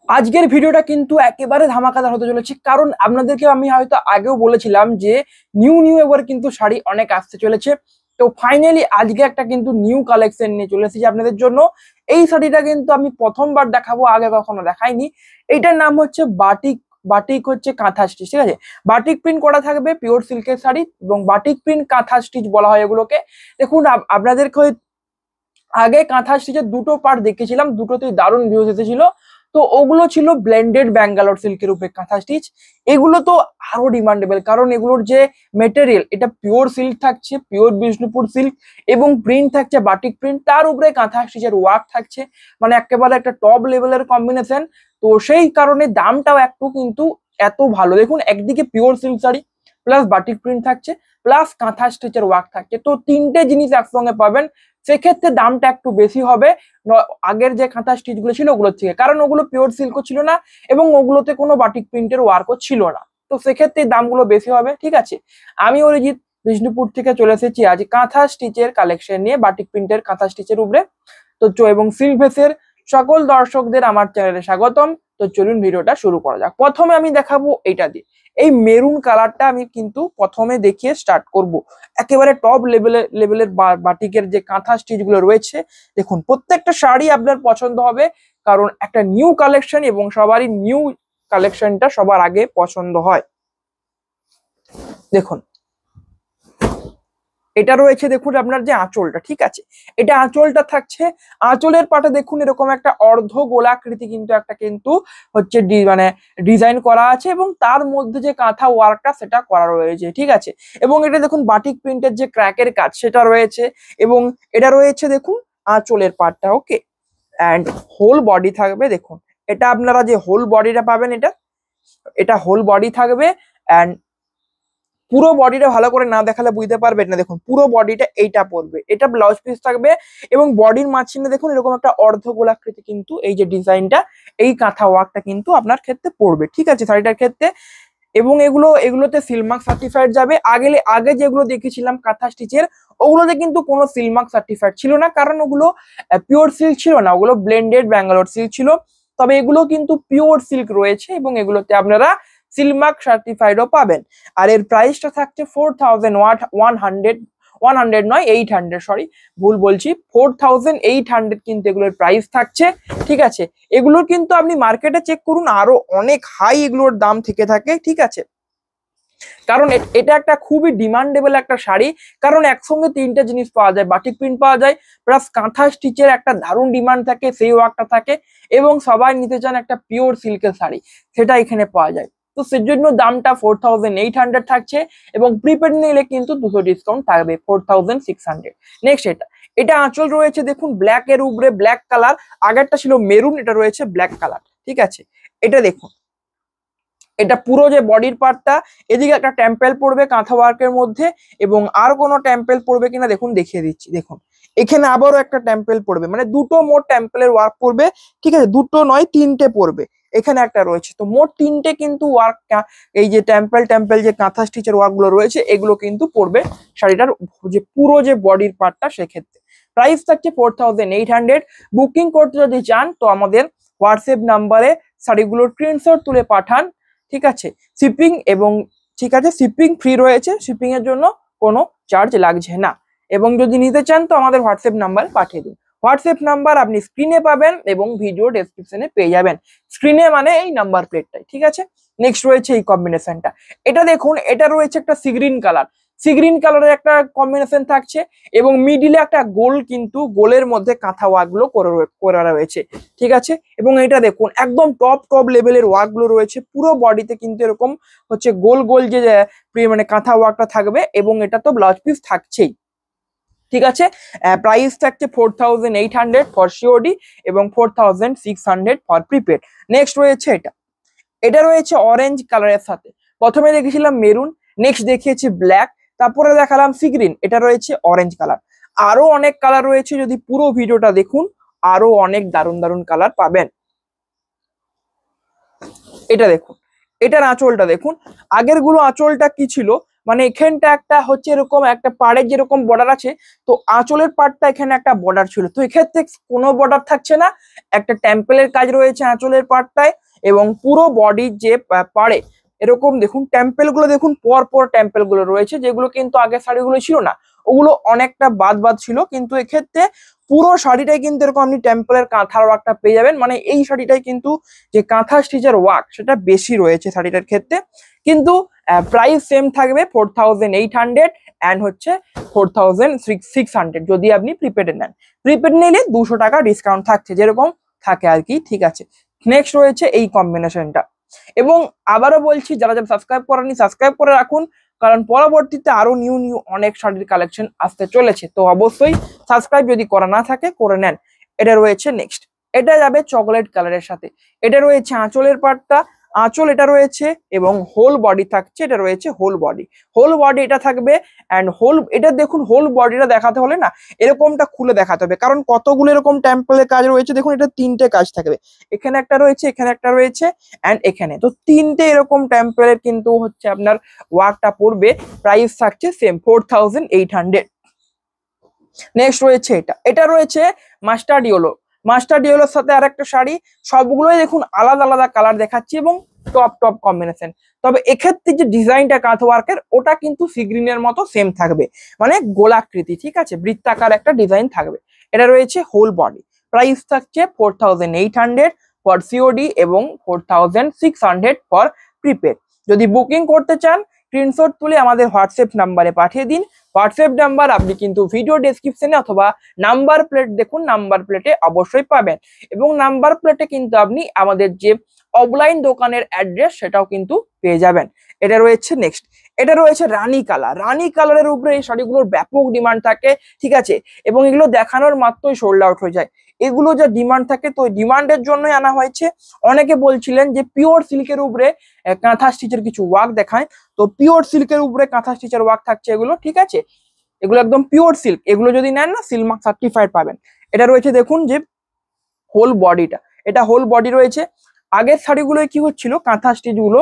আজকের ভিডিওটা কিন্তু একেবারে ধামাকাদার হতে চলেছে, কারণ আপনাদেরকে আমি হয়তো আগেও বলেছিলাম যে নিউ এবার কিন্তু শাড়ি অনেক আসতে চলেছে। তো ফাইনালি আজকে একটা কিন্তু নিউ কালেকশন নিয়ে চলে এসেছি আপনাদের জন্য। এই শাড়িটা কিন্তু আমি প্রথমবার দেখাবো, আগে কখনো দেখাইনি। এইটার নাম হচ্ছে বাটিক। বাটিক হচ্ছে কাঁথা স্টিচ, ঠিক আছে। বাটিক প্রিন্ট করা থাকবে, পিওর সিল্কের শাড়ি, এবং বাটিক প্রিন্ট কাঁথা স্টিচ বলা হয় এগুলোকে। দেখুন আপনাদেরকে আগে কাঁথা স্টিচের দুটো পার্ট দেখেছিলাম, দুটোতেই দারুণ ভিউজ এসেছিল। তো ওগুলো ছিল ব্লেন্ডেড ব্যাঙ্গালোর সিল্কের উপরে কাঁথা স্টিচ। এগুলো তো আরো ডিমান্ডেবল, কারণ এগুলোর যে মেটেরিয়াল, এটা পিওর সিল্ক থাকছে, পিওর বিষ্ণুপুর সিল্ক, এবং প্রিন্ট থাকছে বাটিক প্রিন্ট, তার উপরে কাঁথা স্টিচের ওয়ার্ক থাকছে। মানে একেবারে একটা টপ লেভেলের কম্বিনেশন। তো সেই কারণে দামটাও একটু কিন্তু এত ভালো। দেখুন, একদিকে pure silk sari, plus batik print থাকছে, প্লাস কাঁথা স্টিচের ওয়ার্ক থাকছে। তো তিনটে জিনিস একসঙ্গে পাবেন, সেক্ষেত্রে দামটা একটু বেশি হবে আগের যে কাঁথা স্টিচ গুলো ছিল ওগুলোর থেকে, কারণ ওগুলো পিওর সিল্কও ছিল না এবং ওগুলোতে কোনো বাটিক প্রিন্টের ওয়ার্কও ছিল না। তো সেক্ষেত্রে দামগুলো বেশি হবে, ঠিক আছে। আমি অরিজিৎ বিষ্ণুপুর থেকে চলে এসেছি আজ কাঁথা স্টিচের কালেকশন নিয়ে, বাটিক প্রিন্টের কাঁথা স্টিচের উপরে। তো এবং সিল্ক ভেসের সকল দর্শকদের আমার চ্যানেলে স্বাগতম। তো চলুন ভিডিওটা শুরু করা যাক। প্রথমে আমি দেখাবো এইটা দিয়ে, এই মেরুন কালারটা আমি কিন্তু প্রথমে দেখিয়ে স্টার্ট করব। একেবারে টপ লেভেলের বাটিকের যে কাঁথা স্টিচ গুলো রয়েছে, দেখুন প্রত্যেকটা শাড়ি আপনার পছন্দ হবে, কারণ একটা নিউ কালেকশন এবং সবারই নিউ কালেকশনটা সবার আগে পছন্দ হয়। দেখুন এটা রয়েছে, দেখুন আপনার যে আঁচলটা, ঠিক আছে, এটা আঁচলটা থাকছে। আঁচলের পাটে দেখুন এরকম একটা অর্ধ গোলাকৃতি কিন্তু একটা কিন্তু হচ্ছে মানে ডিজাইন করা আছে, এবং তার মধ্যে যে কাঁথা ওয়ার্কটা সেটা করা রয়েছে, ঠিক আছে। এবং এটা দেখুন বাটিক প্রিন্টের যে ক্র্যাকের কাজ সেটা রয়েছে, এবং এটা রয়েছে দেখুন আঁচলের পাটটা, ওকে। অ্যান্ড হোল বডি থাকবে, দেখুন এটা আপনারা যে হোল বডিটা পাবেন, এটা এটা হোল বডি থাকবে। অ্যান্ড পুরো বডিটা ভালো করে না দেখালে বুঝতে পারবেন না, দেখুন পুরো বডিটা এইটা পড়বে, এটা ব্লাউজ পিস থাকবে। এবং বডির মাঝখানে দেখুন এরকম একটা অর্ধ গোলাকৃতি কিন্তু এই যে ডিজাইনটা, এই কাঁথা ওয়ার্কটা কিন্তু আপনার ক্ষেত্রে পড়বে, ঠিক আছে, শাড়িটার ক্ষেত্রে। এবং এগুলোতে সিলমার্ক সার্টিফাইড যাবে। আগে যেগুলো দেখেছিলাম কাঁথা স্টিচের, ওগুলোতে কিন্তু কোনো সিলমার্ক সার্টিফাইড ছিল না, কারণ ওগুলো পিওর সিল্ক ছিল না, ওগুলো ব্লেন্ডেড ব্যাঙ্গালোর সিল্ক ছিল। তবে এগুলো কিন্তু পিওর সিল্ক রয়েছে, এবং এগুলোতে আপনারা সিলমার্ক সার্টিফাইডও পাবেন। আর এর প্রাইসটা থাকছে 4100 নয় 800, সরি ভুল বলছি, 4800 কিন্তু এগুলোর প্রাইস থাকছে, ঠিক আছে। এগুলোর কিন্তু আপনি মার্কেটে চেক করুন, আরো অনেক হাই এগুলোর দাম থেকে থাকে, ঠিক আছে। কারণ এটা একটা খুবই ডিমান্ডেবল একটা শাড়ি, কারণ একসঙ্গে তিনটা জিনিস পাওয়া যায়, বাটিক প্রিন্ট পাওয়া যায়, প্লাস কাঁথা স্টিচের একটা দারুণ ডিমান্ড থাকে, সেই ওয়ার্কটা থাকে, এবং সবাই নিতে চান একটা পিওর সিল্কের শাড়ি, সেটা এখানে পাওয়া যায়। তো সেজন্য দামটা 4800 থাকছে, এবং প্রিপেড নিলে কিন্তু 200 ডিসকাউন্ট থাকবে, 4600। নেক্সট এটা আঁচল রয়েছে, দেখুন ব্ল্যাক এর উপরে ব্ল্যাক কালার, আগেরটা ছিল মেরুন, এটা রয়েছে ব্ল্যাক কালার, ঠিক আছে। এটা দেখুন, এটা পুরো যে বডির পার্টটা, এদিকে একটা টেম্পেল পড়বে কাঁথা ওয়ার্কের মধ্যে, এবং আর কোনো টেম্পেল পড়বে কিনা দেখুন দেখিয়ে দিচ্ছি। দেখুন এখানে আবারও একটা টেম্পেল পড়বে, মানে দুটো মোট টেম্পেলের ওয়ার্ক পড়বে, ঠিক আছে, দুটো নয় তিনটে পড়বে, এখানে একটা রয়েছে। তো মোট তিনটে কিন্তু ওয়ার্ক, এই যে টেম্পেল যে কাঁথা স্টিচের ওয়ার্ক গুলো রয়েছে এগুলো কিন্তু পড়বে শাড়িটার যে পুরো যে বডির পার্টটা। সেক্ষেত্রে প্রাইস থাকছে 4800। বুকিং করতে যদি চান তো আমাদের হোয়াটসঅ্যাপ নাম্বারে শাড়িগুলোর স্ক্রিনশট তুলে পাঠান, ঠিক আছে। শিপিং এবং ঠিক আছে, শিপিং ফ্রি রয়েছে, শিপিং এর জন্য কোনো চার্জ লাগছে না। এবং যদি নিতে চান তো আমাদের হোয়াটসঅ্যাপ নাম্বার পাঠিয়ে দিন। হোয়াটসঅ্যাপ নাম্বার আপনি স্ক্রিনে পাবেন এবং ভিডিও ডেসক্রিপশনে পেয়ে যাবেন। স্ক্রিনে মানে এই নাম্বার প্লেটটাই, ঠিক আছে। নেক্সট রয়েছে এই কম্বিনেশনটা, এটা দেখুন, এটা রয়েছে একটা সিগ্রিন কালার, সিগ্রিন কালারের একটা কম্বিনেশন থাকছে, এবং মিডিলে একটা গোল, কিন্তু গোলের মধ্যে কাঁথা ওয়ার্ক গুলো করা রয়েছে, ঠিক আছে। এবং এটা দেখুন একদম টপ লেভেলের ওয়ার্ক গুলো রয়েছে, পুরো বডিতে কিন্তু এরকম হচ্ছে গোল যে মানে কাঁথা ওয়ার্কটা থাকবে, এবং এটা তো ব্লাউজ পিস থাকছেই, ঠিক আছে। প্রাইস থাকছে 4800 ফর সিওডি এবং 4600 ফর প্রিপেড। নেক্সট রয়েছে এটা রয়েছে অরেঞ্জ কালারের সাথে। প্রথমে দেখেছিলাম মেরুন, নেক্সট দেখিয়েছি ব্ল্যাক, তারপরে দেখালাম সিগ্রিন, এটা রয়েছে অরেঞ্জ কালার। আরো অনেক কালার রয়েছে, যদি পুরো ভিডিওটা দেখুন আরো অনেক দারুণ কালার পাবেন। এটা দেখুন, এটার আঁচলটা দেখুন, আগের গুলো আঁচলটা কি ছিল, মানে এখানটা একটা হচ্ছে এরকম একটা পাড়ে যেরকম বর্ডার আছে, তো আঁচলের পাড়টা এখানে একটা বর্ডার ছিল, তো এক্ষেত্রে কোনো বর্ডার থাকছে না, একটা টেম্পেলের কাজ রয়েছে আঁচলের পাড়টায়। এবং পুরো বডির যে পাড়ে এরকম দেখুন টেম্পেল গুলো, দেখুন পর পর টেম্পেল গুলো রয়েছে, যেগুলো কিন্তু আগে শাড়িগুলো ছিল না, ওগুলো অনেকটা বাদ বাদ ছিল। কিন্তু এক্ষেত্রে পুরো শাড়িটাই কিন্তু এরকম আপনি টেম্পলের কাঁথার ওয়ার্কটা পেয়ে যাবেন। মানে এই শাড়িটাই কিন্তু যে কাঁথা স্টিচের ওয়ার্ক সেটা বেশি রয়েছে শাড়িটার ক্ষেত্রে। কিন্তু প্রাইস সেম থাকবে 4800 অ্যান্ড হচ্ছে 4600 যদি আপনি প্রিপেডে নেন। প্রিপেড নিলে 200 টাকা ডিসকাউন্ট থাকছে, যেরকম থাকে আর কি, ঠিক আছে। নেক্সট রয়েছে এই কম্বিনেশনটা। এবং আবারও বলছি, যারা যারা সাবস্ক্রাইব করেনি সাবস্ক্রাইব করে রাখুন, কারণ পরবর্তীতে আরো নিউ নিউ অনেক শাড়ির কালেকশন আসতে চলেছে, তো অবশ্যই সাবস্ক্রাইব যদি করা না থাকে করে নেন। এটা রয়েছে নেক্সট, এটা যাবে চকলেট কালারের সাথে। এটা রয়েছে আঁচলের পাটটা, আঁচল এটা রয়েছে এবং হোল বডি থাকছে, এটা রয়েছে হোল বডি। হোল বডি এটা থাকবে অ্যান্ড হোল, এটা দেখুন হোল বডিটা দেখাতে হলে না এরকমটা খুলে দেখাতে হবে, কারণ কতগুলো এরকম টেম্পলের কাজ রয়েছে। দেখুন এটা 3টে কাজ থাকবে, এখানে একটা রয়েছে, এখানে একটা রয়েছে অ্যান্ড এখানে, তো 3টে এরকম টেম্পলের কিন্তু হচ্ছে আপনার ওয়ার্কটা পড়বে। প্রাইস থাকছে সেম 4800। নেক্সট রয়েছে এটা, এটা রয়েছে মাস্টার্ড ইয়েলো। মাস্টার্ড ইয়েলোর সাথে আর একটা শাড়ি, সবগুলোই দেখুন আলাদা আলাদা কালার দেখাচ্ছি এবং টপ টপ কম্বিনেশন। তবে এক্ষেত্রে যে ডিজাইনটা কাঁথ ওয়ার্কের ওটা কিন্তু সি গ্রিনের মতো সেম থাকবে, মানে গোলাকৃতি, ঠিক আছে, বৃত্তাকার একটা ডিজাইন থাকবে। এটা রয়েছে হোল বডি। প্রাইস থাকছে 4800 ফর সিওডি এবং 4600 ফর প্রিপেড। যদি বুকিং করতে চান স্ক্রিনশট তুলে আমাদের হোয়াটসঅ্যাপ নাম্বারে পাঠিয়ে দিন। হোয়াটসঅ্যাপ নাম্বার আপনি কিন্তু ভিডিও ডেসক্রিপশনে অথবা নাম্বার প্লেট দেখুন, নাম্বার প্লেটে অবশ্যই পাবেন। এবং নাম্বার প্লেটে কিন্তু আপনি আমাদের যে অফলাইন দোকানের অ্যাড্রেস সেটাও কিন্তু পেয়ে যাবেন। এটা রয়েছে নেক্সট, এটা রয়েছে রানী কালার। রানী কালারের উপরে এই শাড়িগুলোর ব্যাপক ডিমান্ড থাকে, ঠিক আছে, এবং এগুলো দেখানোর মাত্রই সোল্ড আউট হয়ে যায়। এগুলো যা ডিমান্ড থাকে, তো ডিমান্ডের জন্যই আনা হয়েছে। অনেকে বলছিলেন যে পিওর সিল্কের উপরে কাঁথা স্টিচের কিছু ওয়ার্ক দেখায়, তো পিওর সিল্কের উপরে কাঁথা স্টিচের ওয়ার্ক থাকছে এগুলো, ঠিক আছে, এগুলো একদম পিওর সিল্ক। এগুলো যদি নেন না সিল্ক মার্ক সার্টিফাইড পাবেন। এটা রয়েছে দেখুন যে হোল বডিটা, এটা হোল বডি রয়েছে। আগের শাড়িগুলোয় কি হচ্ছিল, কাঁথা স্টিচ গুলো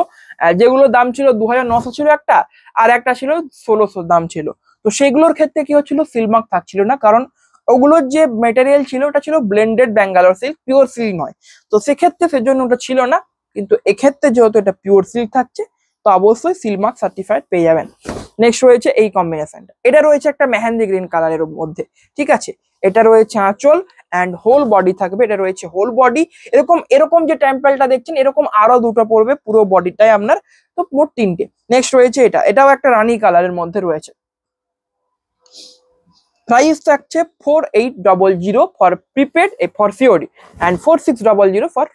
যেগুলো দাম ছিল 2900 ছিল একটা, আর একটা ছিল 1600 দাম ছিল, তো সেগুলোর ক্ষেত্রে কি হচ্ছিল, সিল্ক মার্ক থাকছিল না, কারণ ওগুলোর যে মেটেরিয়াল ছিল ওটা ছিল blended Bangalore silk, pure silk নয়, তো সেক্ষেত্রে সেজন্য ওটা ছিল না। কিন্তু এক্ষেত্রে যেহেতু এটা পিওর সিল্ক থাকছে, তো অবশ্যই সিল্ক মার্ক সার্টিফাইড পেয়ে যাবেন। নেক্সট রয়েছে এই কম্বিনেশনটা, এটা রয়েছে একটা মেহেন্দি গ্রিন কালারের মধ্যে, ঠিক আছে। এটা রয়েছে আঁচল অ্যান্ড হোল বডি থাকবে, এটা রয়েছে হোল বডি। এরকম এরকম যে টেম্পেলটা দেখছেন এরকম আরো দুটো পড়বে পুরো বডিটাই আপনার, তো মোট 3টে। নেক্সট রয়েছে এটা, এটাও একটা রানী কালারের মধ্যে রয়েছে। প্রাইস থাকছে 4800 for prepaid for COD and 4600 for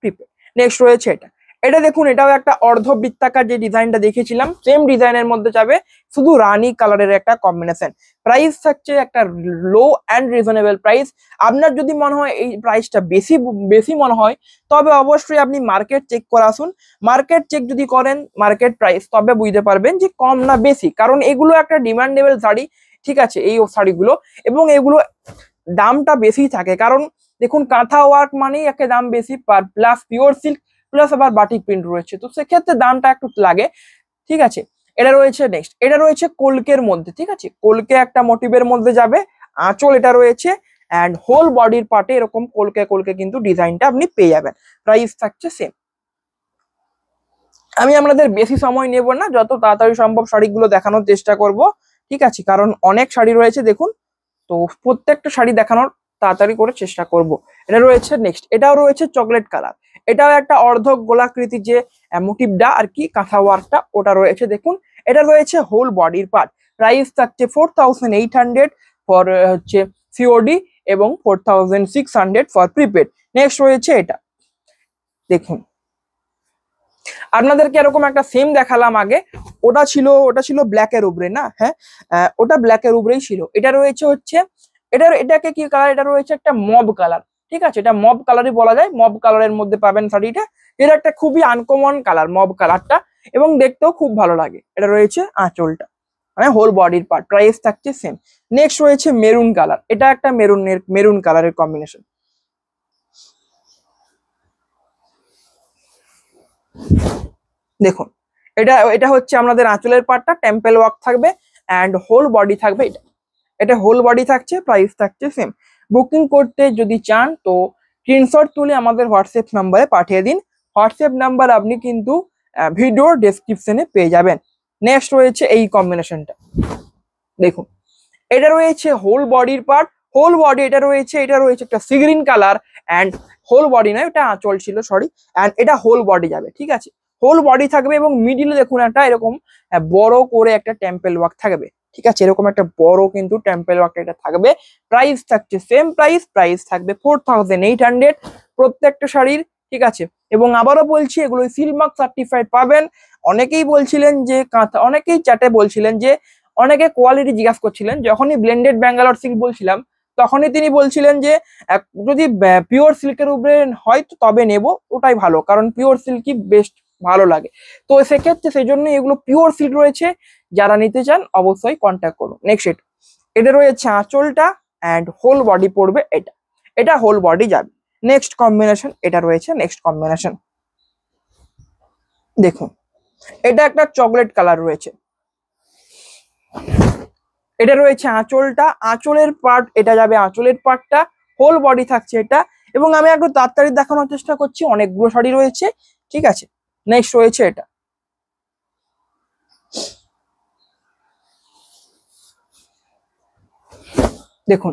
prepaid. Next রয়েছে এটা, এটা দেখুন এটাও একটা অর্ধবৃত্তাকার যে ডিজাইনটা দেখেছিলাম সেম ডিজাইনের মধ্যে যাবে, শুধু রানী কালারের একটা কম্বিনেশন। প্রাইস থাকছে একটা লো অ্যান্ড রিজনেবল প্রাইস। আপনার যদি মনে হয় এই প্রাইসটা বেশি বেশি মনে হয়, তবে অবশ্যই আপনি মার্কেট চেক করে আসুন। মার্কেট চেক যদি করেন মার্কেট প্রাইস, তবে বুঝতে পারবেন যে কম না বেশি, কারণ এগুলো একটা ডিমান্ডেবল শাড়ি, ঠিক আছে, এই শাড়িগুলো। এবং এগুলো দামটা বেশি থাকে, কারণ দেখুন কাঁথা ওয়ার্ক মানেই একটা দাম বেশি, প্লাস পিওর সিল্ক প্লাস আবার বাটিক প্রিন্ট রয়েছে, তো সেক্ষেত্রে দামটা একটু লাগে, ঠিক আছে। এটা রয়েছে নেক্সট, এটা রয়েছে কলকের মধ্যে, ঠিক আছে, কলকে একটা মোটিভের মধ্যে যাবে। আঁচল এটা রয়েছে অ্যান্ড হোল বডির পার্টে এরকম কলকে কলকে কিন্তু ডিজাইনটা আপনি পেয়ে যাবেন। প্রাইস থাকছে সেম। আমি আপনাদের বেশি সময় নেব না, যত তাড়াতাড়ি সম্ভব শাড়িগুলো দেখানোর চেষ্টা করব, ঠিক আছে, কারণ অনেক শাড়ি রয়েছে দেখুন, তো প্রত্যেকটা শাড়ি দেখানোর তাড়াতাড়ি করে চেষ্টা করব। এটা রয়েছে নেক্সট, এটাও রয়েছে চকলেট কালার। এটাও একটা অর্ধ গোলাকৃতি যে মোটিভটা আর কি, কাঁথা ওয়ার্কটা ওটা রয়েছে দেখুন। এটা রয়েছে হোল বডির পার্ট। প্রাইস থাকছে 4800 ফর হচ্ছে সিওডি এবং 4600 ফর প্রিপেড। নেক্সট রয়েছে এটা দেখুন, আপনাদেরকে এরকম একটা সেম দেখালাম আগে, ওটা ছিল ব্ল্যাকের উপরে না, হ্যাঁ, ওটা ব্ল্যাকের উপরেই ছিল। এটা রয়েছে হচ্ছে এটাকে কি কালার, এটা রয়েছে একটা মব কালার, ঠিক আছে, এটা মব কালারই বলা যায়, মব কালারের মধ্যে পাবেন শাড়িটা। এটা একটা খুবই আনকমন কালার মব কালারটা, এবং দেখতেও খুব ভালো লাগে। এটা রয়েছে আঁচলটা, মানে হোল বডির পার্ট। প্রাইস থাকছে সেম। নেক্সট রয়েছে মেরুন কালার, এটা একটা মেরুন কালারের কম্বিনেশন। দেখুন এটা এটা হচ্ছে আমাদের আঁচলের পার্টটা, টেম্পল ওয়ার্ক থাকবে অ্যান্ড হোল বডি থাকবে এটা। এটা হোল বডি থাকছে, প্রাইস থাকছে সেম। বুকিং করতে যদি চান তো স্ক্রিনশট তুলে আমাদের হোয়াটসঅ্যাপ নাম্বারে পাঠিয়ে দিন। হোয়াটসঅ্যাপ নাম্বার আপনি কিন্তু ভিডিওর ডেসক্রিপশনে পেয়ে যাবেন। নেক্সট রয়েছে এই কম্বিনেশনটা, দেখুন এটা রয়েছে হোল বডির পার্ট, হোল বডি এটা রয়েছে একটা sea green colour and whole body নয়, এটা আঁচল ছিল সরি, অ্যান্ড এটা হোল বডি যাবে, ঠিক আছে। হোল বডি থাকবে এবং মিডিলে দেখুন একটা এরকম বড় করে একটা টেম্পল ওয়ার্ক থাকবে, ঠিক আছে, এরকম একটা বড় কিন্তু টেম্পল ওয়ার্ক এটা থাকবে। প্রাইস থাকছে সেম প্রাইস থাকবে 4800 প্রত্যেকটা শাড়ির, ঠিক আছে। এবং আবারও বলছি এগুলো সিল্ক মার্ক সার্টিফাইড পাবেন। অনেকেই বলছিলেন যে কাঁথা, অনেকেই চ্যাটে বলছিলেন যে অনেকে কোয়ালিটি জিজ্ঞাসা করছিলেন, যখনই ব্লেন্ডেড ব্যাঙ্গালোর সিল্ক বলছিলাম তখনই তিনি বলছিলেন যে যদি পিওর সিল্কের উপরে হয় তো তবে নেব, ওটাই ভালো, কারণ পিওর সিল্কই বেস্ট ভালো লাগে। তো সেক্ষেত্রে সেই জন্য এগুলো পিওর সিল্ক রয়েছে, যারা নিতে চান অবশ্যই কন্ট্যাক্ট করুন। নেক্সট এটা রয়েছে আঁচলটা অ্যান্ড হোল বডি পড়বে এটা, এটা হোল বডি যাবে। নেক্সট কম্বিনেশন এটা রয়েছে, নেক্সট কম্বিনেশন দেখুন এটা একটা চকলেট কালার রয়েছে, এটা রয়েছে আঁচলটা, আঁচলের পার্ট এটা যাবে, আঁচলের পার্টটা হোল বডি থাকছে এটা। এবং আমি একটু তাড়াতাড়ি দেখানোর চেষ্টা করছি, অনেকগুলো শাড়ি রয়েছে, ঠিক আছে। নেক্সট রয়েছে এটা, দেখুন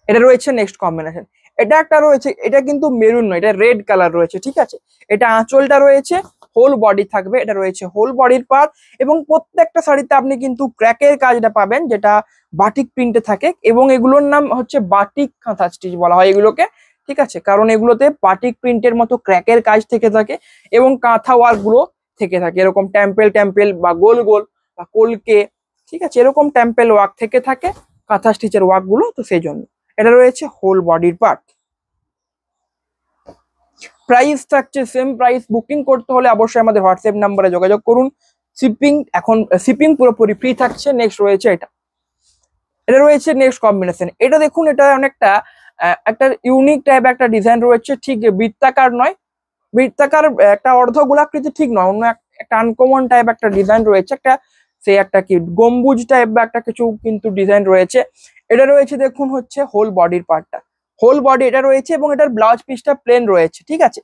এটা রয়েছে নেক্সট কম্বিনেশন। এটা একটা রয়েছে, এটা কিন্তু মেরুন নয়, এটা রেড কালার রয়েছে, ঠিক আছে। এটা আঁচলটা রয়েছে, হোল বডি থাকবে, এটা রয়েছে হোল বডির পার্ট। এবং প্রত্যেকটা শাড়িতে আপনি কিন্তু ক্র্যাকের কাজটা পাবেন, যেটা বাটিক প্রিন্টে থাকে, এবং এগুলোর নাম হচ্ছে বাটিক কাঁথা স্টিচ বলা হয় এগুলোকে, ঠিক আছে, কারণ এগুলোতে বাটিক প্রিন্টের মতো ক্র্যাকের কাজ থেকে থাকে এবং কাঁথা ওয়ার্ক গুলো থেকে থাকে, এরকম টেম্পেল বা গোল গোল বা কলকে, ঠিক আছে, এরকম টেম্পেল ওয়ার্ক থেকে থাকে কাঁথা স্টিচের ওয়ার্ক গুলো, তো সেই জন্য এটা রয়েছে হোল বডির পার্ট। প্রাইস থাকছে সেম প্রাইস। বুকিং করতে হলে অবশ্যই আমাদের হোয়াটসঅ্যাপ নাম্বারে যোগাযোগ করুন। শিপিং পুরোপুরি ফ্রি থাকছে। নেক্সট রয়েছে এটা, এটা রয়েছে নেক্সট কম্বিনেশন। এটা দেখুন, এটা অনেকটা একটা ইউনিক টাইপ একটা ডিজাইন রয়েছে, ঠিক বৃত্তাকার নয়, বৃত্তাকার একটা অর্ধ গোলাকৃতি ঠিক নয়, অন্য একটা আনকমন টাইপ একটা ডিজাইন রয়েছে, একটা সেই একটা কি গম্বুজ টাইপ বা একটা কিছু কিন্তু ডিজাইন রয়েছে। এটা রয়েছে দেখুন হচ্ছে হোল বডির পার্টটা, হোল বডি এটা রয়েছে এবং এটার ব্লাউজ পিসটা প্লেন রয়েছে, ঠিক আছে,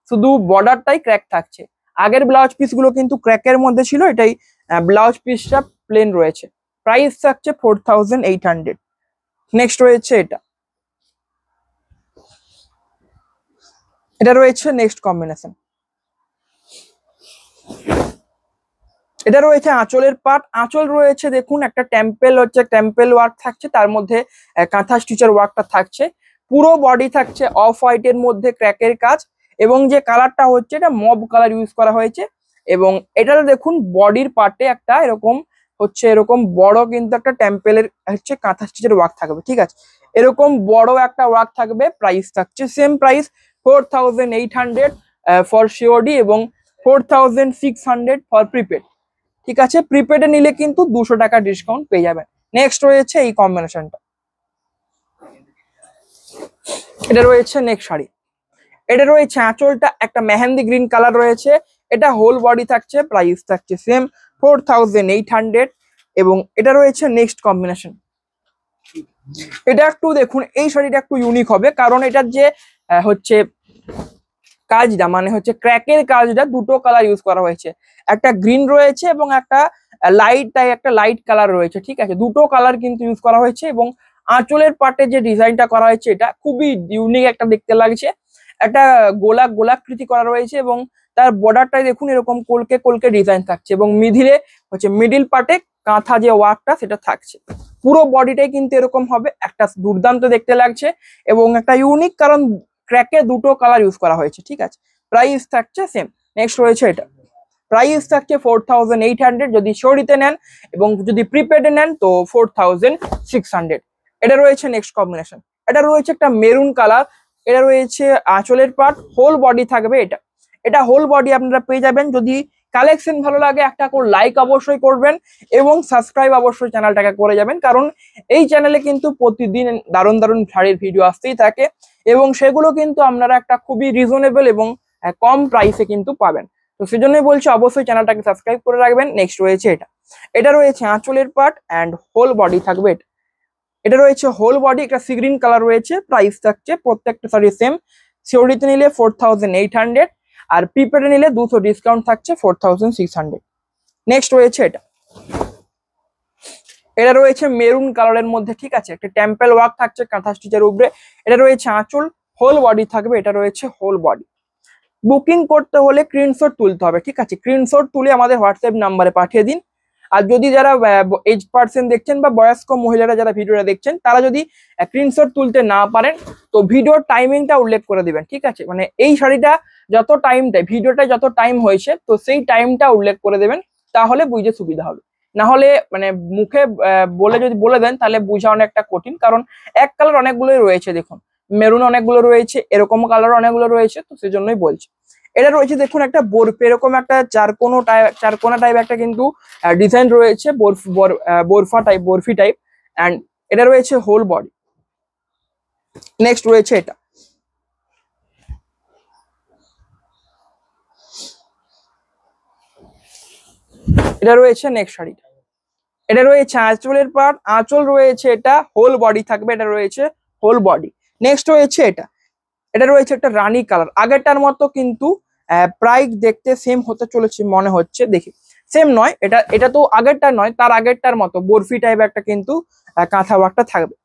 শুধু বর্ডারটাই ক্র্যাক থাকছে। আগের ব্লাউজ পিস গুলো কিন্তু ক্র্যাকের মধ্যে ছিল, এটাই ব্লাউজ পিসটা প্লেন রয়েছে। প্রাইস থাকছে 4800। নেক্সট রয়েছে এটা, এটা রয়েছে নেক্সট কম্বিনেশন। এটা রয়েছে আঁচলের পার্ট, আঁচল রয়েছে দেখুন একটা টেম্পেল ওয়ার্ক থাকছে, তার মধ্যে কাঁথা স্টিচের ওয়ার্কটা থাকছে। পুরো বডি থাকছে অফ হোয়াইটের মধ্যে ক্র্যাকের কাজ, এবং যে কালারটা হচ্ছে এটা মব কালার ইউজ করা হয়েছে। এবং এটাতে দেখুন বডির পার্টে একটা এরকম হচ্ছে এরকম বড় কিন্তু একটা টেম্পেলের হচ্ছে কাঁথা স্টিচের ওয়ার্ক থাকবে, ঠিক আছে, এরকম বড় একটা ওয়ার্ক থাকবে। প্রাইস থাকছে সেম প্রাইস 4800 ফর সিওডি এবং 4600 ফর প্রিপেড, ঠিক আছে। প্রিপেডে নিলে কিন্তু 200 টাকা ডিসকাউন্ট পেয়ে যাবেন। নেক্সট রয়েছে এই কম্বিনেশনটা, এটা রয়েছে নেক্সট শাড়ি। এটা রয়েছে আঁচলটা একটা মেহেন্দি গ্রিন কালার রয়েছে, এটা হোল বডি থাকছে, প্রাইস থাকছে সেম 4800। এবং এটা রয়েছে নেক্সট কম্বিনেশন। এটা একটু দেখুন, এই শাড়িটা একটু ইউনিক হবে, কারণ এটার যে হচ্ছে কাজটা মানে হচ্ছে ক্র্যাকের কাজটা দুটো কালার ইউজ করা হয়েছে, একটা গ্রিন রয়েছে এবং একটা লাইট কালার রয়েছে, ঠিক আছে, দুটো কালার কিন্তু ইউজ করা হয়েছে। এবং আঁচলের পাটে যে ডিজাইনটা করা হয়েছে এটা খুবই ইউনিক একটা দেখতে লাগছে, একটা গোলাকৃতি করা রয়েছে এবং তার বর্ডারটাই দেখুন এরকম কলকে ডিজাইন থাকছে, এবং মিডিল পার্টে কাঁথা যে ওয়ার্কটা সেটা থাকছে। পুরো বডিটাই কিন্তু এরকম হবে, একটা দুর্দান্ত দেখতে লাগছে এবং একটা ইউনিক, কারণ ক্র্যাকে দুটো কালার ইউজ করা হয়েছে, ঠিক আছে। প্রাইস থাকছে সেম। নেক্সট রয়েছে এটা, প্রাইস থাকছে 4800 যদি শোরিতে নেন, এবং যদি প্রিপেডে নেন তো 4600। এটা রয়েছে নেক্সট কম্বিনেশন। এটা রয়েছে একটা মেরুন কালার, এটা রয়েছে আঁচলের পার্ট, হোল বডি থাকবে এটা, এটা হোল বডি আপনারা পেয়ে যাবেন। যদি কালেকশন ভালো লাগে একটা করে লাইক অবশ্যই করবেন এবং সাবস্ক্রাইব অবশ্যই চ্যানেলটাকে করে যাবেন, কারণ এই চ্যানেলে কিন্তু প্রতিদিন দারুণ শাড়ির ভিডিও আসতেই থাকে এবং সেগুলো কিন্তু আপনারা একটা খুবই রিজনেবল এবং কম প্রাইসে কিন্তু পাবেন। তো সেজন্যই বলছি অবশ্যই চ্যানেলটাকে সাবস্ক্রাইব করে রাখবেন। নেক্সট রয়েছে এটা রয়েছে আঁচলের পার্ট অ্যান্ড হোল বডি থাকবে এটা রয়েছে হোল বডি, একটা সি গ্রিন কালার রয়েছে। প্রাইস থাকছে প্রত্যেকটা শাড়ি সেম, সিওরিতে নিলে 4800 আর প্রিপেডে নিলে 200 ডিসকাউন্ট থাকছে 4600। নেক্সট রয়েছে এটা রয়েছে মেরুন কালারের মধ্যে, ঠিক আছে, একটা টেম্পল ওয়ার্ক থাকছে কাঁথা স্টিচের উপরে। এটা রয়েছে আঁচল, হোল বডি থাকবে, এটা রয়েছে হোল বডি। বুকিং করতে হলে স্ক্রিনশট তুলতে হবে, ঠিক আছে, স্ক্রিনশট তুলে আমাদের হোয়াটসঅ্যাপ নাম্বারে পাঠিয়ে দিন। আর যদি যারা এজ পার্সন দেখছেন বা বয়স্ক মহিলারা যারা ভিডিওটা দেখছেন, তারা যদি স্ক্রিনশট তুলতে না পারেন তো ভিডিওর টাইমিংটা উল্লেখ করে দিবেন, ঠিক আছে, মানে এই শাড়িটা যত টাইমটা ভিডিওটা যত টাইম হয়েছে তো সেই টাইমটা উল্লেখ করে দেবেন, তাহলে বুঝতে সুবিধা হবে। না হলে মানে মুখে যদি বলে দেন তাহলে বোঝা অনেকটা কঠিন, কারণ এক কালার অনেকগুলোই রয়েছে, দেখুন মেরুন অনেকগুলো রয়েছে, এরকম কালার অনেকগুলো রয়েছে, তো সেজন্যই বলছি। এটা রয়েছে দেখুন একটা বরফি, এরকম একটা চারকোনা টাইপ একটা কিন্তু ডিজাইন রয়েছে, বরফি টাইপ, অ্যান্ড এটা রয়েছে হোল বডি। নেক্সট রয়েছে এটা রয়েছে নেক্সট শাড়িটা। এটা রয়েছে আঁচলের পার্ট, আঁচল রয়েছে, এটা হোল বডি থাকবে, এটা রয়েছে হোল বডি। নেক্সট রয়েছে এটা রয়েছে একটা রানী কালার, আগেরটার মতো কিন্তু প্রায় দেখতে সেম হতে চলেছে মনে হচ্ছে, দেখি সেম নয়, এটা তো আগেরটা নয়, তার আগেরটার মতো বরফি টাইপ একটা কিন্তু কাঁথা ওয়ার্কটা থাকবে।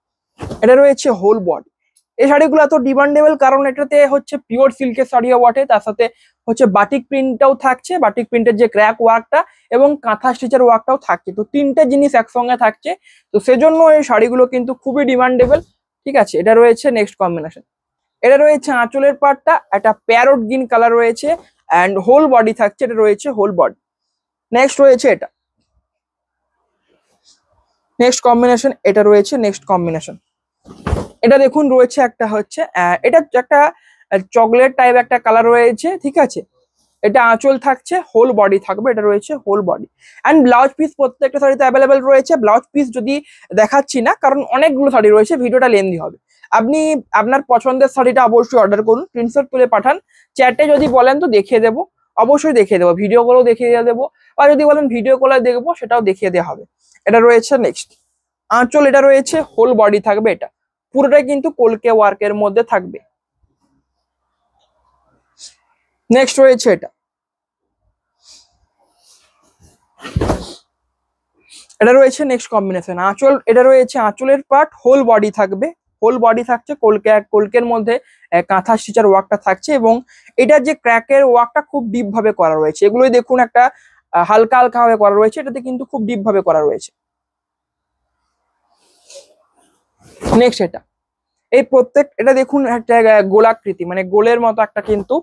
এটা রয়েছে হোল বডি। এই শাড়িগুলো এত ডিমান্ডেবল কারণ এটাতে হচ্ছে পিওর সিল্কের শাড়িও বটে, তার সাথে হচ্ছে বাটিক প্রিন্টটাও থাকছে, বাটিক প্রিন্টের যে ক্র্যাক ওয়ার্কটা এবং কাঁথা স্টিচের ওয়ার্কটাও থাকছে, তো তিনটে জিনিস একসঙ্গে থাকছে, তো সেজন্য এই শাড়িগুলো কিন্তু খুবই ডিমান্ডেবল, ঠিক আছে। এটা রয়েছে নেক্সট কম্বিনেশন। এটা রয়েছে আঁচলের পার্টটা একটা প্যারট গ্রিন কালার রয়েছে অ্যান্ড হোল বডি থাকছে, এটা রয়েছে হোল বডি। নেক্সট রয়েছে নেক্সট কম্বিনেশন, এটা রয়েছে নেক্সট কম্বিনেশন। এটা দেখুন রয়েছে একটা হচ্ছে এটা একটা চকলেট টাইপ একটা কালার রয়েছে, ঠিক আছে, এটা আঁচল থাকছে, হোল বডি থাকবে, এটা রয়েছে whole body. And blouse piece প্রত্যেকটা শাড়িতে অ্যাভেলেবেল রয়েছে। ব্লাউজ পিস যদি দেখাচ্ছি না কারণ অনেকগুলো শাড়ি রয়েছে, ভিডিওটা লেন্দি হবে। আপনি আপনার পছন্দের শাড়িটা অবশ্যই অর্ডার করুন, স্ক্রিনশট তুলে পাঠান, চ্যাটে যদি বলেন তো দেখিয়ে দেবো, অবশ্যই দেখিয়ে দেবো, ভিডিও কলেও দেখিয়ে দেবো, বা যদি বলেন ভিডিও কলে দেখবো সেটাও দেখিয়ে দেওয়া হবে। এটা রয়েছে নেক্সট আঁচল, এটা রয়েছে হোল বডি থাকবে, এটা পুরোটাই কিন্তু কলকে ওয়ার্কের মধ্যে থাকবে। নেক্সট রয়েছে এটা রয়েছে নেক্সট কম্বিনেশন আঁচল, এটা রয়েছে আঁচলের পার্ট, হোল বডি থাকবে, হোল বডি থাকছে, কলকের মধ্যে কাঁথা স্টিচার ওয়ার্কটা থাকছে, এবং এটার যে ক্র্যাকের ওয়ার্কটা খুব ডিপ ভাবে করা রয়েছে, এগুলোই দেখুন একটা হালকা হালকা ভাবে করা রয়েছে, এটাতে কিন্তু খুব ডিপ ভাবে করা রয়েছে। নেক্সট এই এটা দেখুন একটা গোলাকৃতি, মানে গোলের মতো একটা কিন্তু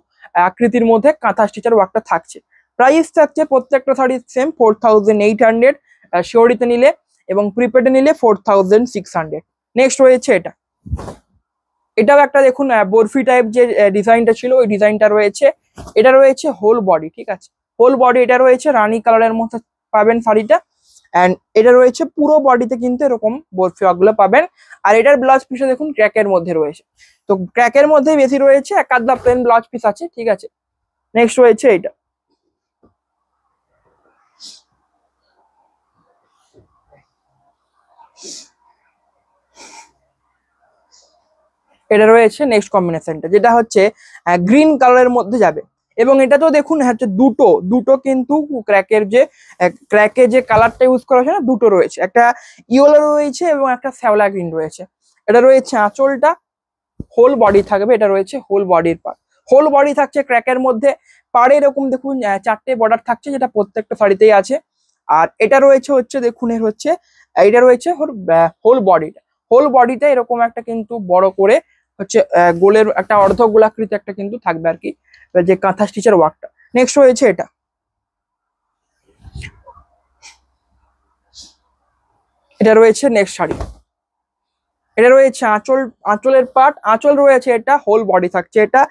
আকৃতির মধ্যে কাঁথা স্টিচার ওয়ার্কটা থাকছে। প্রাইস থাকছে প্রত্যেকটা শাড়ির সেম 4800, শিওরিতে নিলে এবং প্রিপেডে নিলে 4600। নেক্সট রয়েছে এটাও একটা দেখুন বরফি টাইপ যে ডিজাইনটা ছিল ওই ডিজাইনটা রয়েছে, এটা রয়েছে হোল বডি, ঠিক আছে, হোল বডি। এটা রয়েছে রানী কালারের মধ্যে পাবেন শাড়িটা, অ্যান্ড এটা রয়েছে পুরো বডিতে কিন্তু এরকম বরফি ওয়ার্কগুলো পাবেন। আর এটার ব্লাউজ পিসে দেখুন ক্র্যাকের মধ্যে রয়েছে, তো ক্র্যাকের মধ্যে বেশি রয়েছে, এক আধটা প্লেন ব্লাউজ পিস আছে, ঠিক আছে। নেক্সট রয়েছে এটা রয়েছে নেক্সট কম্বিনেশনটা, যেটা হচ্ছে গ্রিন কালারের মধ্যে যাবে, এবং এটা তো দেখুন হচ্ছে দুটো কিন্তু ক্র্যাকের যে কালারটা ইউজ করা হয়েছে না, দুটো রয়েছে, একটা ইয়েলো রয়েছে এবং একটা শ্যাওলা গ্রিন রয়েছে। এটা রয়েছে আঁচলটা, হোল বডি থাকবে, এটা রয়েছে হোল বডির পার্ট, হোল বডি থাকছে ক্র্যাকের মধ্যে, পাড়ে এরকম দেখুন 4টে বর্ডার থাকছে, যেটা প্রত্যেকটা শাড়িতেই আছে। আর এটা রয়েছে হচ্ছে দেখুন এটা রয়েছে হোল বডিটা, হোল বডিটা এরকম একটা কিন্তু বড় করে হচ্ছে গোলের একটা অর্ধ গোলাকৃতি একটা কিন্তু থাকবে আর কি, যে কাঁথা স্টিচের ওয়ার্কটা। নেক্সট রয়েছে এটা রয়েছে নেক্সট শাড়ি। এটা রয়েছে আঁচলের পার্ট, আঁচল রয়েছে, এটা হোল বডি থাকছে, এটা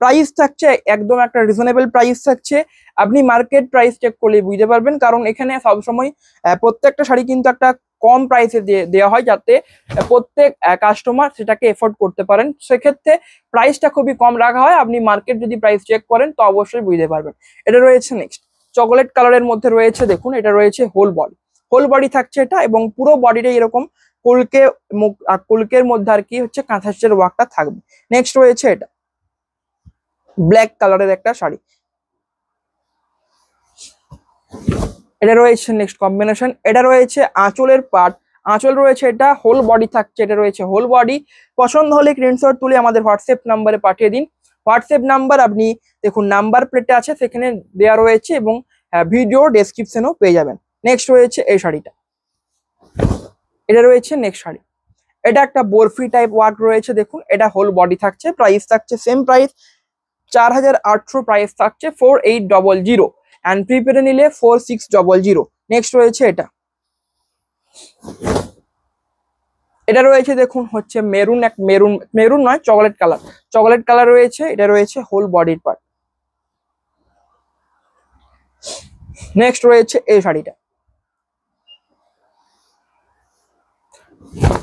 প্রাইস থাকছে একদম একটা রিজনেবল প্রাইস থাকছে। আপনি মার্কেট প্রাইস চেক করলে বুঝতে পারবেন, কারণ এখানে সবসময় প্রত্যেকটা শাড়ি কিন্তু একটা কম প্রাইসে দেওয়া হয়, যাতে প্রত্যেক কাস্টমার সেটাকে এফোর্ড করতে পারেন। সেক্ষেত্রে প্রাইসটা খুবই কম রাখা হয়। আপনি মার্কেট যদি প্রাইস চেক করেন তো অবশ্যই বুঝতে পারবেন। এটা রয়েছে নেক্সট চকলেট কালারের মধ্যে রয়েছে, দেখুন এটা রয়েছে হোল বডি থাকছে এটা, এবং পুরো বডিটা এরকম কলকের মধ্যে আর কি হচ্ছে কাঁথা স্টিচের ওয়ার্কটা থাকবে। নেক্সট রয়েছে এটা ব্ল্যাক কালারের একটা শাড়ি, এটা রয়েছে নেক্সট কম্বিনেশন। এটা রয়েছে আঁচলের পার্ট, আঁচল রয়েছে, এটা হোল বডি থাকছে, এটা রয়েছে হোল বডি। পছন্দ হলে স্ক্রিনশট তুলে আমাদের হোয়াটসঅ্যাপ নাম্বারে পাঠিয়ে দিন। হোয়াটসঅ্যাপ নাম্বার আপনি দেখুন নাম্বার প্লেটে আছে, সেখানে দেওয়া রয়েছে, এবং ভিডিও ডেসক্রিপশনেও পেয়ে যাবেন। নেক্সট রয়েছে এই শাড়িটা, এটা রয়েছে নেক্সট শাড়ি, এটা একটা বরফি টাইপ ওয়ার্ক রয়েছে, দেখুন এটা হোল বডি থাকছে, প্রাইস থাকছে সেম প্রাইস 4800 প্রাইস থাকছে 4800, অ্যান্ড প্রিপেডে নিলে 4600। নেক্সট রয়েছে এটা রয়েছে দেখুন হচ্ছে মেরুন নয় চকলেট কালার রয়েছে, এটা রয়েছে হোল বডির পার্ট। নেক্সট রয়েছে এই শাড়িটা,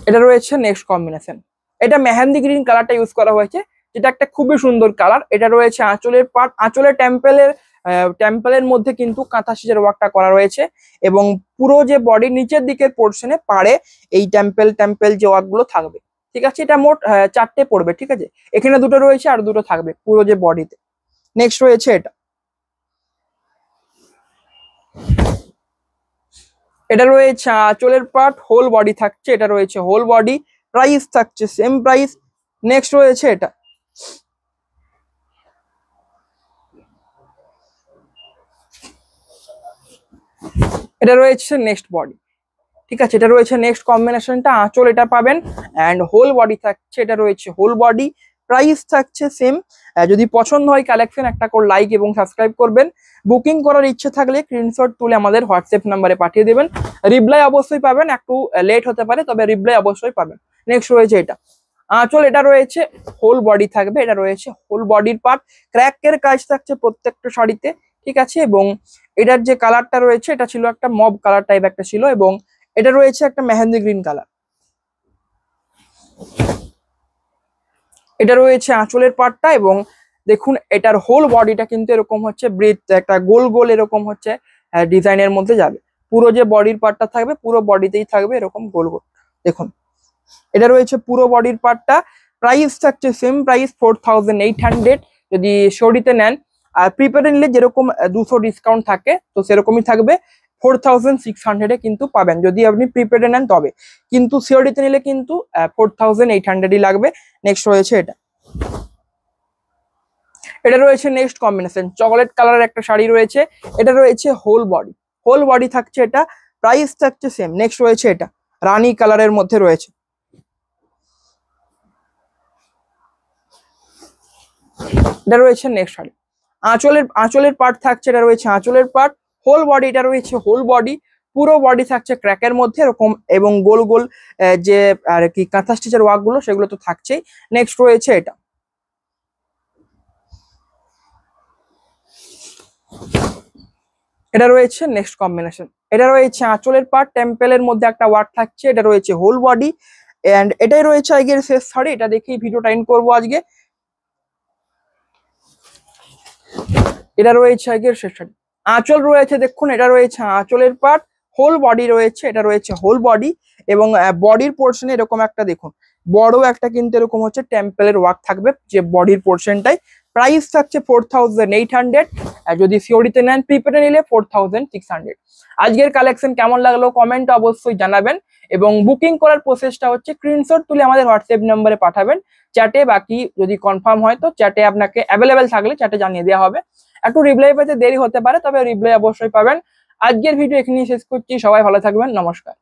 এটা রয়েছে নেক্সট কম্বিনেশন, এটা মেহেন্দি গ্রিন কালারটা ইউজ করা হয়েছে, যেটা একটা খুবই সুন্দর কালার। এটা রয়েছে আঁচলের পার্ট, আঁচলের টেম্পলের মধ্যে কিন্তু কাঁথা স্টিচের ওয়ার্কটা করা রয়েছে, এবং পুরো যে বডির নিচের দিকের পোর্শনে পাড়ে এই টেম্পল যে ওয়ার্ক গুলো থাকবে, ঠিক আছে। এটা মোট 4টে পড়বে, ঠিক আছে, এখানে 2টো রয়েছে আর 2টো থাকবে পুরো যে বডিতে। নেক্সট রয়েছে এটা রয়েছে আঁচলের পার্ট, হোল বডি থাকছে, এটা রয়েছে হোল বডি, প্রাইস থাকছে সেম প্রাইস। নেক্সট রয়েছে এটা রয়েছে নেক্সট বডি, ঠিক আছে, এটা রয়েছে নেক্সট কম্বিনেশনটা, আঁচল এটা পাবেন, অ্যান্ড হোল বডি থাকছে, এটা রয়েছে হোল বডি, প্রাইস থাকছে সেম। যদি পছন্দ হয় কালেকশন একটা করে লাইক এবং সাবস্ক্রাইব করবেন। বুকিং করার ইচ্ছে থাকলে স্ক্রিনশট তুলে আমাদের হোয়াটসঅ্যাপ নাম্বারে পাঠিয়ে দেবেন, রিপ্লাই অবশ্যই পাবেন, একটু লেট হতে পারে তবে রিপ্লাই অবশ্যই পাবেন। নেক্সট রয়েছে এটা আঁচল, এটা রয়েছে হোল বডি থাকবে, এটা রয়েছে হোল বডির পার্ট, ক্র্যাকের কাজ থাকছে প্রত্যেকটা শাড়িতে, ঠিক আছে, এবং এটার যে কালারটা রয়েছে এটা ছিল একটা মব কালার টাইপ একটা ছিল, এবং এটা রয়েছে একটা মেহেন্দি গ্রিন কালার। এটা রয়েছে আঁচলের পার্টটা, এবং দেখুন এটার হোল বডিটা কিন্তু এরকম হচ্ছে ব্রিথ একটা গোল এরকম হচ্ছে ডিজাইনের মধ্যে যাবে, পুরো যে বডির পার্টটা থাকবে পুরো বডিতেই থাকবে এরকম গোল। দেখুন এটা রয়েছে পুরো বডির পার্টটা, প্রাইস থাকছে সেম প্রাইস 4800 যদি শোডিতে নেন, আর প্রিপেডে নিলে যেরকম 200 ডিসকাউন্ট থাকে তো সেরকমই থাকবে 4600 কিন্তু পাবেন যদি আপনি প্রিপেডে নেন তবে, কিন্তু সিওডিতে নিলে কিন্তু 4800 লাগবে। নেক্সট রয়েছে এটা রয়েছে নেক্সট কম্বিনেশন, চকলেট কালারের একটা শাড়ি রয়েছে, এটা রয়েছে হোল বডি থাকছে, এটা প্রাইস থাকছে সেম। নেক্সট রয়েছে এটা রানী কালারের মধ্যে রয়েছে, এটা রয়েছে নেক্সট শাড়ি, আঁচলের পার্ট থাকছে, এটা রয়েছে আঁচলের পার্ট, হোল বডি, এটা রয়েছে হোল বডি, পুরো বডি থাকছে ক্র্যাকের মধ্যে এরকম, এবং গোল যে আর কি কাঁথা স্টিচের ওয়ার্ক গুলো সেগুলো তো থাকছেই। নেক্সট রয়েছে এটা রয়েছে নেক্সট কম্বিনেশন, এটা রয়েছে আঁচলের পার্ট, টেম্পলের মধ্যে একটা ওয়ার্ক থাকছে, এটা রয়েছে হোল বডি, এন্ড এটাই রয়েছে আজকের শেষ শাড়ি, এটা দেখেই ভিডিওটা এন্ড করবো আজকে। এটা রয়েছে আজকের শেষ শাড়ি, আঁচল রয়েছে দেখুন, এটা রয়েছে আঁচলের পার্ট, হোল বডি রয়েছে, এটা রয়েছে হোল বডি, এবং বডির পোর্শনে এরকম একটা দেখুন বড় একটা কিন্তু এরকম হচ্ছে টেম্পলের ওয়ার্ক থাকবে যে বডির পোর্শনটাই। প্রাইস থাকছে 4800, যদি সিওডিতে নেন, প্রিপেডে নিলে 4600। আজকের কালেকশন কেমন লাগলো কমেন্ট অবশ্যই জানাবেন, এবং বুকিং করার প্রসেসটা হচ্ছে স্ক্রিনশট তুলে আমাদের হোয়াটসঅ্যাপ নাম্বারে পাঠাবেন চ্যাটে, বাকি যদি কনফার্ম হয় তো চ্যাটে আপনাকে অ্যাভেলেবেল থাকলে চ্যাটে জানিয়ে দেওয়া হবে, একটু রিপ্লাই পেতে দেরি হতে পারে তবে রিপ্লাই অবশ্যই পাবেন। আজকের ভিডিও এখানেই শেষ করছি, সবাই ভালো থাকবেন, নমস্কার।